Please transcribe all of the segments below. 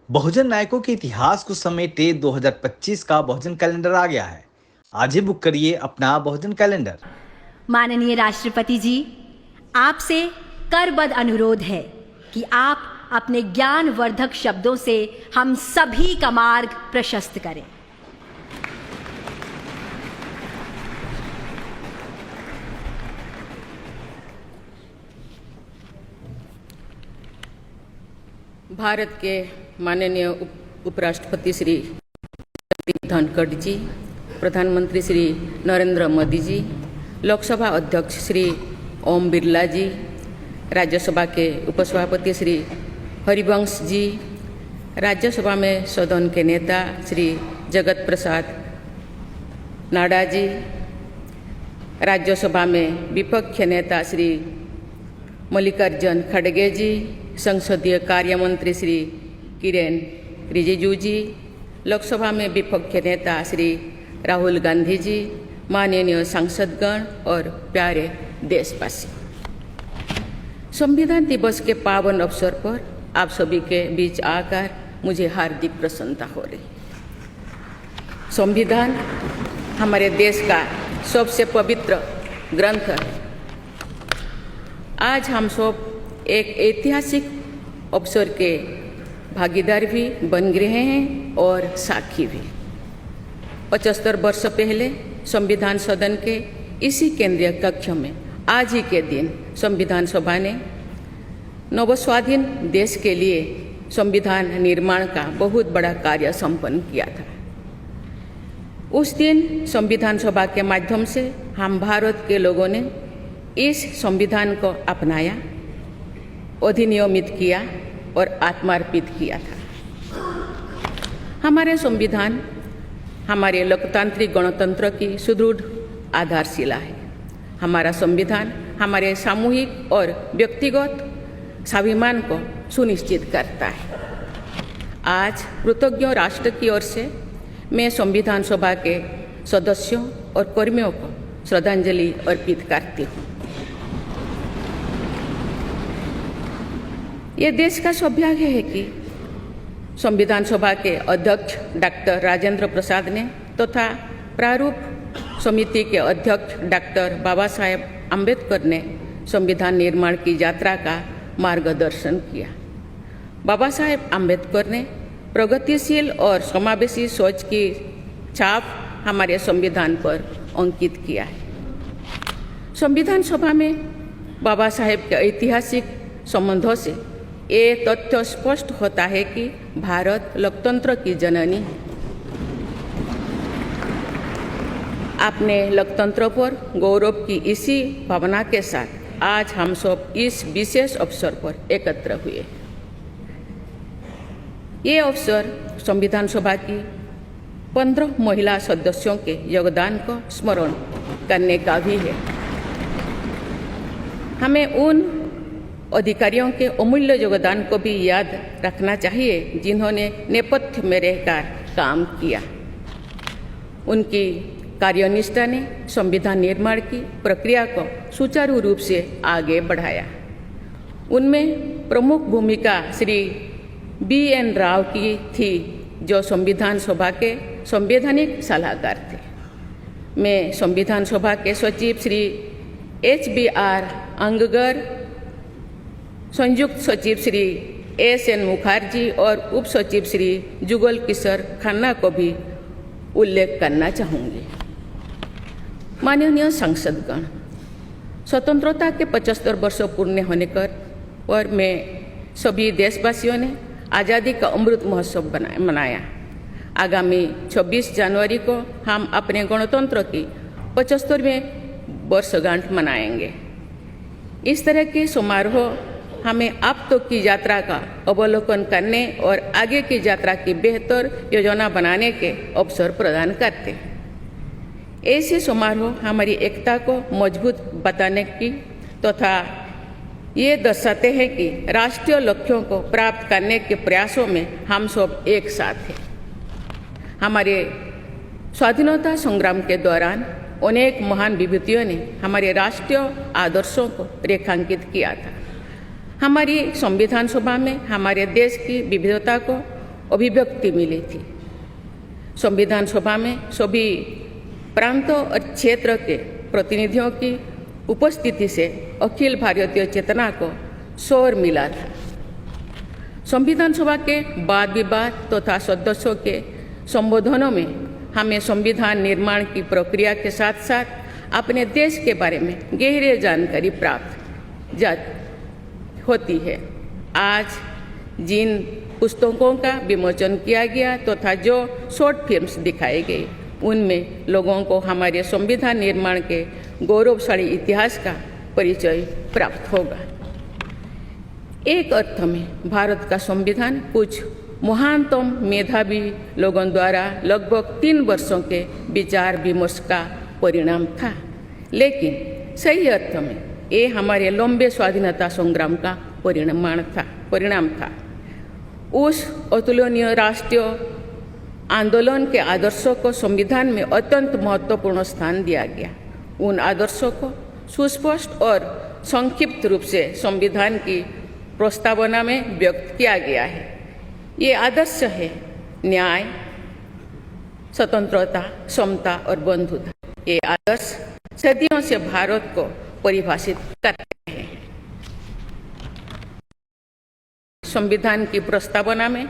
बहुजन नायकों के इतिहास को समेटे 2025 का बहुजन कैलेंडर आ गया है। आज ही बुक करिए अपना बहुजन कैलेंडर। माननीय राष्ट्रपति जी, आपसे करबद्ध अनुरोध है कि आप अपने ज्ञानवर्धक शब्दों से हम सभी का मार्ग प्रशस्त करें। भारत के माननीय उपराष्ट्रपति श्री जगदीप धनखड़ जी, प्रधानमंत्री श्री नरेंद्र मोदी जी, लोकसभा अध्यक्ष श्री ओम बिरला जी, राज्यसभा के उपसभापति श्री हरिवंश जी, राज्यसभा में सदन के नेता श्री जगत प्रसाद नाडा जी, राज्यसभा में विपक्ष नेता श्री मल्लिकार्जुन खड़गे जी, संसदीय कार्य मंत्री श्री किरेन रिजिजू जी, लोकसभा में विपक्ष नेता श्री राहुल गांधी जी, माननीय सांसदगण और प्यारे देशवासी, संविधान दिवस के पावन अवसर पर आप सभी के बीच आकर मुझे हार्दिक प्रसन्नता हो रही। संविधान हमारे देश का सबसे पवित्र ग्रंथ है। आज हम सब एक ऐतिहासिक अवसर के भागीदार भी बन रहे हैं और साक्षी भी। 75 वर्ष पहले संविधान सदन के इसी केंद्रीय कक्ष में आज ही के दिन संविधान सभा ने नवस्वाधीन देश के लिए संविधान निर्माण का बहुत बड़ा कार्य संपन्न किया था। उस दिन संविधान सभा के माध्यम से हम भारत के लोगों ने इस संविधान को अपनाया, अधिनियमित किया और आत्मार्पित किया था। हमारे संविधान हमारे लोकतांत्रिक गणतंत्र की सुदृढ़ आधारशिला है। हमारा संविधान हमारे सामूहिक और व्यक्तिगत स्वाभिमान को सुनिश्चित करता है। आज कृतज्ञ राष्ट्र की ओर से मैं संविधान सभा के सदस्यों और कर्मियों को श्रद्धांजलि अर्पित करती हूँ। ये देश का सौभाग्य है कि संविधान सभा के अध्यक्ष डॉक्टर राजेंद्र प्रसाद ने तथा प्रारूप समिति के अध्यक्ष डॉक्टर बाबा साहेब अम्बेडकर ने संविधान निर्माण की यात्रा का मार्गदर्शन किया। बाबा साहेब अम्बेडकर ने प्रगतिशील और समावेशी सोच की छाप हमारे संविधान पर अंकित किया है। संविधान सभा में बाबा साहेब के ऐतिहासिक संबंधों से ये तथ्य स्पष्ट होता है कि भारत लोकतंत्र की जननी है। अपने लोकतंत्र पर गौरव की इसी भावना के साथ आज हम सब इस विशेष अवसर पर एकत्र हुए। ये अवसर संविधान सभा की 15 महिला सदस्यों के योगदान को स्मरण करने का भी है। हमें उन अधिकारियों के अमूल्य योगदान को भी याद रखना चाहिए जिन्होंने नेपथ्य में रहकर काम किया। उनकी कार्यनिष्ठा ने संविधान निर्माण की प्रक्रिया को सुचारू रूप से आगे बढ़ाया। उनमें प्रमुख भूमिका श्री BN राव की थी, जो संविधान सभा के संवैधानिक सलाहकार थे। मैं संविधान सभा के सचिव श्री HBR अंगगर, संयुक्त सचिव श्री SN मुखर्जी और उप सचिव श्री जुगल किशोर खन्ना को भी उल्लेख करना चाहूँगी। माननीय सांसदगण, स्वतंत्रता के 75 वर्ष पूर्ण होने पर मैं सभी देशवासियों ने आज़ादी का अमृत महोत्सव मनाया। आगामी 26 जनवरी को हम अपने गणतंत्र की 75वें वर्षगांठ मनाएंगे। इस तरह के समारोह हमें अब तक की यात्रा का अवलोकन करने और आगे की यात्रा की बेहतर योजना बनाने के अवसर प्रदान करते हैं। ऐसे समारोह हमारी एकता को मजबूत बताने की तथा ये दर्शाते हैं कि राष्ट्रीय लक्ष्यों को प्राप्त करने के प्रयासों में हम सब एक साथ हैं। हमारे स्वाधीनता संग्राम के दौरान अनेक महान विभूतियों ने हमारे राष्ट्रीय आदर्शों को रेखांकित किया था। हमारी संविधान सभा में हमारे देश की विविधता को अभिव्यक्ति मिली थी। संविधान सभा में सभी प्रांतों और क्षेत्र के प्रतिनिधियों की उपस्थिति से अखिल भारतीय चेतना को शोर मिला था। संविधान सभा के वाद विवाद तथा सदस्यों के संबोधनों में हमें संविधान निर्माण की प्रक्रिया के साथ साथ अपने देश के बारे में गहरी जानकारी प्राप्त होती है। आज जिन पुस्तकों का विमोचन किया गया तथा जो शॉर्ट फिल्म्स दिखाई गई, उनमें लोगों को हमारे संविधान निर्माण के गौरवशाली इतिहास का परिचय प्राप्त होगा। एक अर्थ में भारत का संविधान कुछ महानतम मेधावी लोगों द्वारा लगभग 3 वर्षों के विचार विमर्श का परिणाम था, लेकिन सही अर्थ में ये हमारे लंबे स्वाधीनता संग्राम का परिणाम था। उस अतुलनीय राष्ट्रीय आंदोलन के आदर्शों को संविधान में अत्यंत महत्वपूर्ण स्थान दिया गया। उन आदर्शों को सुस्पष्ट और संक्षिप्त रूप से संविधान की प्रस्तावना में व्यक्त किया गया है। ये आदर्श है न्याय, स्वतंत्रता, समता और बंधुता। ये आदर्श सदियों से भारत को परिभाषित करते हैं। संविधान की प्रस्तावना में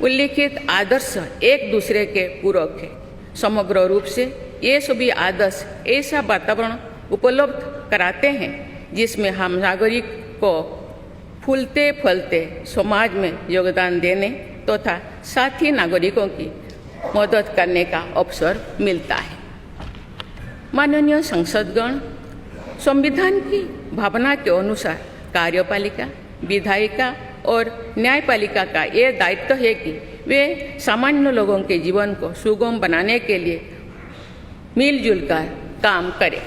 उल्लिखित आदर्श एक दूसरे के पूरक है। समग्र रूप से ये सभी आदर्श ऐसा वातावरण उपलब्ध कराते हैं जिसमें हम नागरिक को फूलते फलते समाज में योगदान देने तथा साथी नागरिकों की मदद करने का अवसर मिलता है। माननीय संसदगण, संविधान की भावना के अनुसार कार्यपालिका, विधायिका और न्यायपालिका का ये दायित्व है कि वे सामान्य लोगों के जीवन को सुगम बनाने के लिए मिलजुल कर काम करें।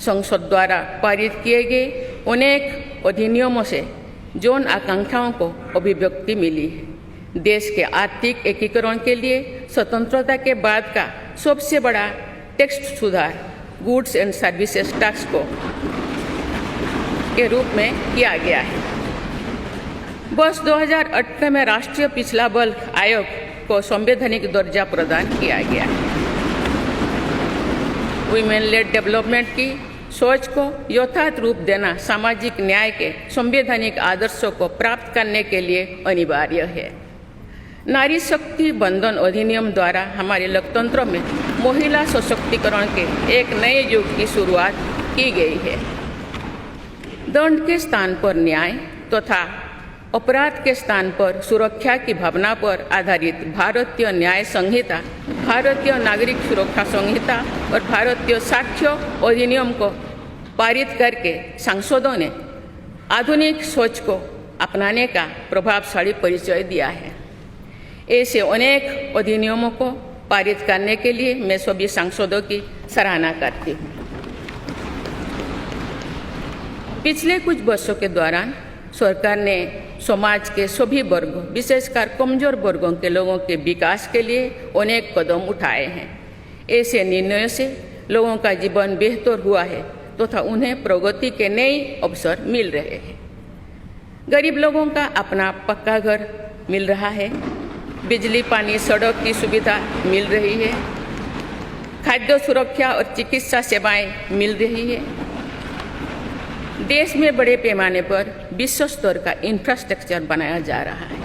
संसद द्वारा पारित किए गए अनेक अधिनियमों से जौन आकांक्षाओं को अभिव्यक्ति मिली है। देश के आर्थिक एकीकरण के लिए स्वतंत्रता के बाद का सबसे बड़ा टैक्स सुधार गुड्स एंड सर्विसेज टैक्स को के रूप में किया गया है। वर्ष 2018 में राष्ट्रीय पिछड़ा वर्ग आयोग को संवैधानिक दर्जा प्रदान किया गया है। वुमेन लेड डेवलपमेंट की सोच को यथार्थ रूप देना सामाजिक न्याय के संवैधानिक आदर्शों को प्राप्त करने के लिए अनिवार्य है। नारी शक्ति बंधन अधिनियम द्वारा हमारे लोकतंत्र में महिला सशक्तिकरण के एक नए युग की शुरुआत की गई है। दंड के स्थान पर न्याय तथा अपराध के स्थान पर सुरक्षा की भावना पर आधारित भारतीय न्याय संहिता, भारतीय नागरिक सुरक्षा संहिता और भारतीय साक्ष्य अधिनियम को पारित करके सांसदों ने आधुनिक सोच को अपनाने का प्रभावशाली परिचय दिया है। ऐसे अनेक अधिनियमों को पारित करने के लिए मैं सभी सांसदों की सराहना करती हूँ। पिछले कुछ वर्षों के दौरान सरकार ने समाज के सभी वर्गों, विशेषकर कमजोर वर्गों के लोगों के विकास के लिए अनेक कदम उठाए हैं। ऐसे निर्णयों से लोगों का जीवन बेहतर हुआ है तथा उन्हें प्रगति के नए अवसर मिल रहे हैं। गरीब लोगों का अपना पक्का घर मिल रहा है, बिजली, पानी, सड़क की सुविधा मिल रही है, खाद्य सुरक्षा और चिकित्सा सेवाएं मिल रही है। देश में बड़े पैमाने पर विश्व स्तर का इंफ्रास्ट्रक्चर बनाया जा रहा है।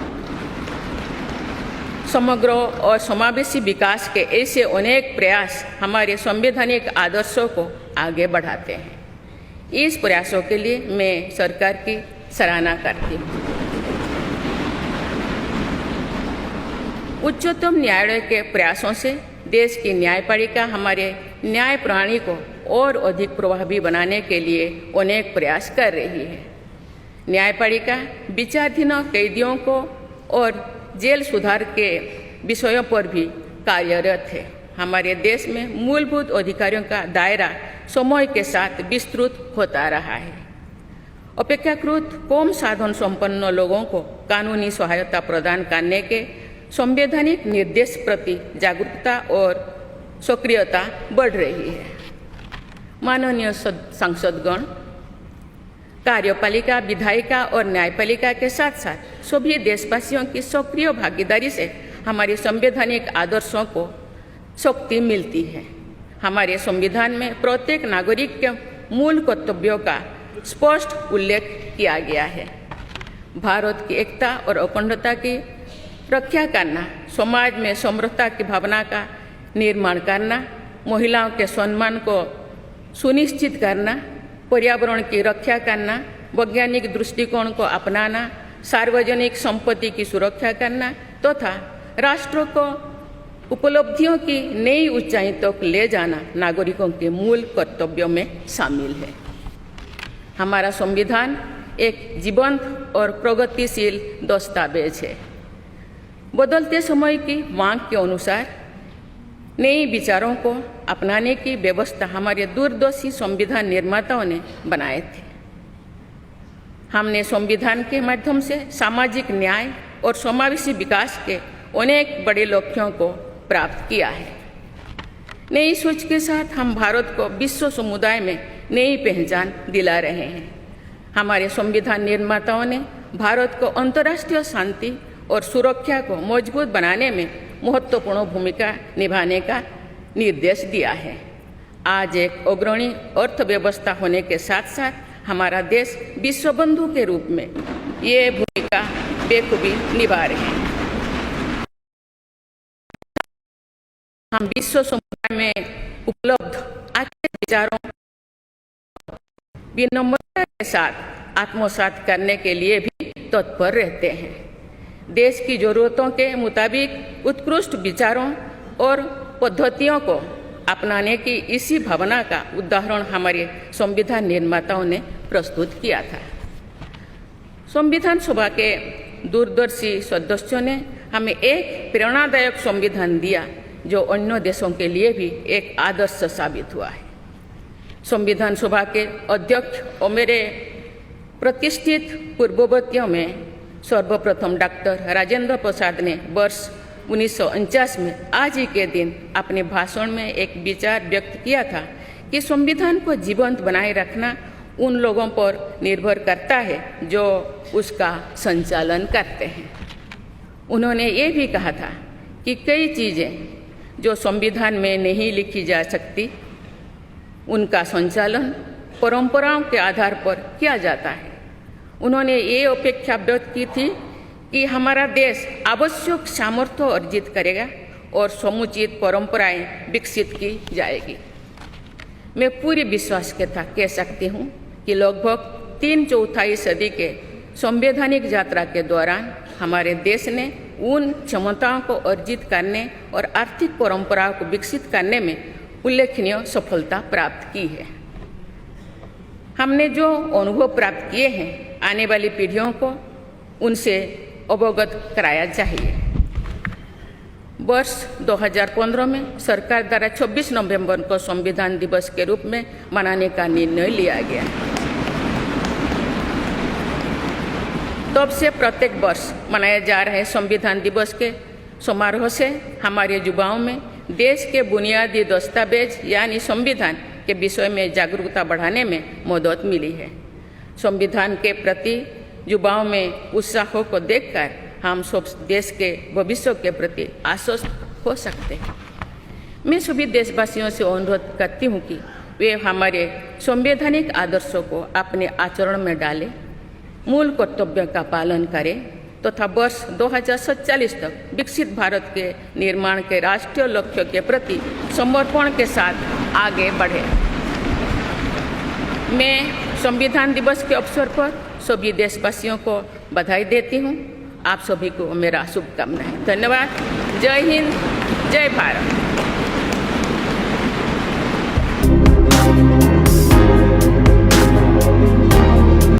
समग्र और समावेशी विकास के ऐसे अनेक प्रयास हमारे संवैधानिक आदर्शों को आगे बढ़ाते हैं। इस प्रयासों के लिए मैं सरकार की सराहना करती हूँ। उच्चतम न्यायालय के प्रयासों से देश की न्यायपालिका हमारे न्याय प्रणाली को और अधिक प्रभावी बनाने के लिए अनेक प्रयास कर रही है। न्यायपालिका विचाराधीन कैदियों को और जेल सुधार के विषयों पर भी कार्यरत है। हमारे देश में मूलभूत अधिकारों का दायरा समय के साथ विस्तृत होता रहा है। अपेक्षाकृत कम साधन संपन्न लोगों को कानूनी सहायता प्रदान करने के संवैधानिक निर्देश प्रति जागरूकता और सक्रियता बढ़ रही है। माननीय सांसदगण, कार्यपालिका, विधायिका और न्यायपालिका के साथ साथ सभी देशवासियों की सक्रिय भागीदारी से हमारे संवैधानिक आदर्शों को शक्ति मिलती है। हमारे संविधान में प्रत्येक नागरिक के मूल कर्तव्यों का स्पष्ट उल्लेख किया गया है। भारत की एकता और अखंडता की रक्षा करना, समाज में समृद्धता की भावना का निर्माण करना, महिलाओं के सम्मान को सुनिश्चित करना, पर्यावरण की रक्षा करना, वैज्ञानिक दृष्टिकोण को अपनाना, सार्वजनिक संपत्ति की सुरक्षा करना तथा राष्ट्र को उपलब्धियों की नई ऊंचाई तक ले जाना नागरिकों के मूल कर्तव्यों में शामिल है। हमारा संविधान एक जीवंत और प्रगतिशील दस्तावेज है। बदलते समय की मांग के अनुसार नए विचारों को अपनाने की व्यवस्था हमारे दूरदर्शी संविधान निर्माताओं ने बनाए थे। हमने संविधान के माध्यम से सामाजिक न्याय और समावेशी विकास के अनेक बड़े लक्ष्यों को प्राप्त किया है। नई सोच के साथ हम भारत को विश्व समुदाय में नई पहचान दिला रहे हैं। हमारे संविधान निर्माताओं ने भारत को अंतर्राष्ट्रीय शांति और सुरक्षा को मजबूत बनाने में महत्वपूर्ण भूमिका निभाने का निर्देश दिया है। आज एक अग्रणी अर्थव्यवस्था होने के साथ साथ हमारा देश विश्व बंधु के रूप में ये भूमिका बेखूबी निभा रहे हैं। हम विश्व समुदाय में उपलब्ध अच्छे विचारों विनम्रता के साथ आत्मसात करने के लिए भी तत्पर रहते हैं। देश की जरूरतों के मुताबिक उत्कृष्ट विचारों और पद्धतियों को अपनाने की इसी भावना का उदाहरण हमारे संविधान निर्माताओं ने प्रस्तुत किया था। संविधान सभा के दूरदर्शी सदस्यों ने हमें एक प्रेरणादायक संविधान दिया जो अन्य देशों के लिए भी एक आदर्श साबित हुआ है। संविधान सभा के अध्यक्ष और मेरे प्रतिष्ठित पूर्ववर्तियों में सर्वप्रथम डॉक्टर राजेंद्र प्रसाद ने वर्ष 1949 में आज ही के दिन अपने भाषण में एक विचार व्यक्त किया था कि संविधान को जीवंत बनाए रखना उन लोगों पर निर्भर करता है जो उसका संचालन करते हैं। उन्होंने ये भी कहा था कि कई चीज़ें जो संविधान में नहीं लिखी जा सकती, उनका संचालन परंपराओं के आधार पर किया जाता है। उन्होंने ये अपेक्षा व्यक्त की थी कि हमारा देश आवश्यक सामर्थ्य अर्जित करेगा और समुचित परंपराएं विकसित की जाएगी। मैं पूरी विश्वास के साथ कह सकती हूँ कि लगभग 3/4 सदी के संवैधानिक यात्रा के दौरान हमारे देश ने उन क्षमताओं को अर्जित करने और आर्थिक परंपराओं को विकसित करने में उल्लेखनीय सफलता प्राप्त की है। हमने जो अनुभव प्राप्त किए हैं, आने वाली पीढ़ियों को उनसे अवगत कराया चाहिए। वर्ष 2015 में सरकार द्वारा 26 नवंबर को संविधान दिवस के रूप में मनाने का निर्णय लिया गया। तब से प्रत्येक वर्ष मनाए जा रहे संविधान दिवस के समारोह से हमारे युवाओं में देश के बुनियादी दस्तावेज यानी संविधान के विषय में जागरूकता बढ़ाने में मदद मिली है। संविधान के प्रति युवाओं में उत्साह को देखकर हम सब देश के भविष्य के प्रति आश्वस्त हो सकते हैं। मैं सभी देशवासियों से अनुरोध करती हूँ कि वे हमारे संवैधानिक आदर्शों को अपने आचरण में डालें, मूल कर्तव्यों का पालन करें तथा वर्ष 2047 तक विकसित भारत के निर्माण के राष्ट्रीय लक्ष्य के प्रति समर्पण के साथ आगे बढ़े। मैं संविधान दिवस के अवसर पर सभी देशवासियों को बधाई देती हूँ। आप सभी को मेरा शुभकामनाएं। धन्यवाद। जय हिंद, जय भारत।